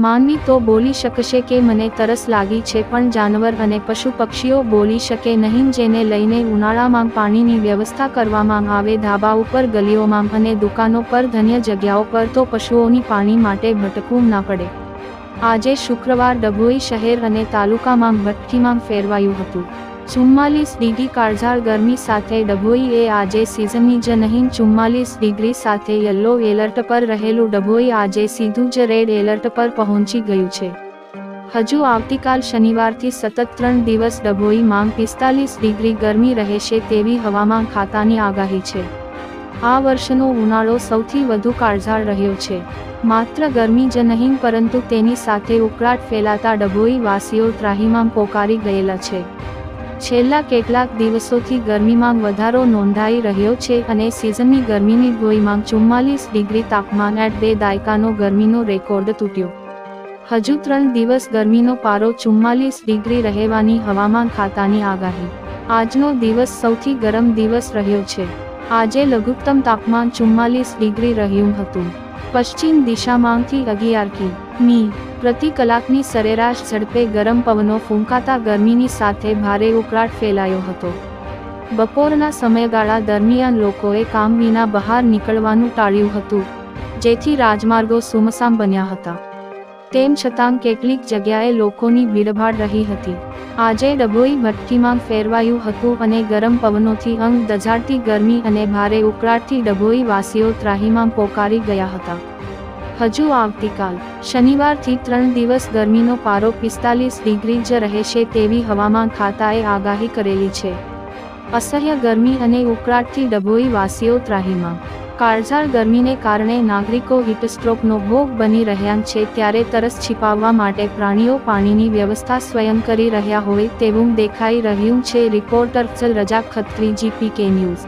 માનવી તો બોલી શકશે કે મને તરસ લાગી છે, પણ જાનવર અને પશુ પક્ષીઓ બોલી શકે નહીં, જેને લઈને ઉનાળામાં પાણીની વ્યવસ્થા કરવામાં આવે ધાબા ઉપર, ગલીઓમાં અને દુકાનો પર, ધન્ય જગ્યાઓ પર, તો પશુઓની પાણી માટે ભટકવું ના પડે. આજે શુક્રવાર ડભોઈ શહેર અને તાલુકામાં ભઠ્ઠીમાં ફેરવાયું હતું. 44 ડિગ્રી કાળઝાળ ગરમી સાથે ડભોઈ એ આજે સિઝનની જ નહીં, 44 ડિગ્રી સાથે યલો એલર્ટ પર રહેલું ડભોઈ આજે સીધું જ રેડ એલર્ટ પર પહોંચી ગયું છે. હજુ આવતીકાલ શનિવારથી સતત 3 દિવસ ડભોઈમાં 45 ડિગ્રી ગરમી રહેશે તેવી હવામાન ખાતાની આગાહી છે. આ વર્ષનો ઉનાળો સૌથી વધુ કાળઝાળ રહ્યો છે. માત્ર ગરમી જ નહીં પરંતુ તેની સાથે ઉકળાટ ફેલાતા ડભોઈ વાસીઓ ત્રાહિમામ પોકારી ગયેલા છે. છેલ્લા કેટલાક દિવસોથી ગરમીમાં વધારો નોંધાઈ રહ્યો છે અને સિઝનની ગરમીની ડભોઈમાં 44 ડિગ્રી તાપમાન 2 દાયકાનો ગરમીનો રેકોર્ડ તૂટ્યો. હજુ 3 દિવસ ગરમીનો પારો 44 ડિગ્રી રહેવાની હવામાન ખાતાની આગાહી. આજનો દિવસ સૌથી ગરમ દિવસ રહ્યો છે. આજે લઘુત્તમ તાપમાન 44 ડિગ્રી રહ્યું હતું. પશ્ચિમ દિશામાંથી 11 કિમી પ્રતિ કલાકની સરેરાશ ઝડપે ગરમ પવનો ફૂંકાતા ગરમીની સાથે ભારે ઉકળાટ ફેલાયો હતો. બપોરના સમયગાળા દરમિયાન લોકોએ કામ વિના બહાર નીકળવાનું ટાળ્યું હતું, જેથી રાજમાર્ગો સુમસામ બન્યા હતા. તેમ છતાં કેટલીક જગ્યાએ લોકોની ભીડભાડ રહી હતી. આજે ડભોઈ ભઠ્ઠીમાં ફેરવાયું હતું અને ગરમ પવનોથી અંગ દઝાડતી ગરમી અને ભારે ઉકળાટથી ડભોઈ વાસીઓ ત્રાહિમામ પોકારી ગયા હતા. હજુ આવતીકાલ શનિવારથી 3 દિવસ ગરમીનો પારો 45 ડિગ્રી જ રહેશે તેવી હવામાન ખાતાએ આગાહી કરેલી છે. અસહ્ય ગરમી અને ઉકળાટથી ડભોઈ વાસીઓ ત્રાહિમામ. કાળઝાળ ગરમીને કારણે નાગરિકો હીટસ્ટ્રોકનો ભોગ બની રહ્યા છે, ત્યારે તરસ छिपाવવા માટે પ્રાણીઓ પાણીની વ્યવસ્થા સ્વયં કરી રહ્યા હોય તેવું દેખાઈ રહ્યું છે. Reporter Afzal Razak Khatri, GPK news.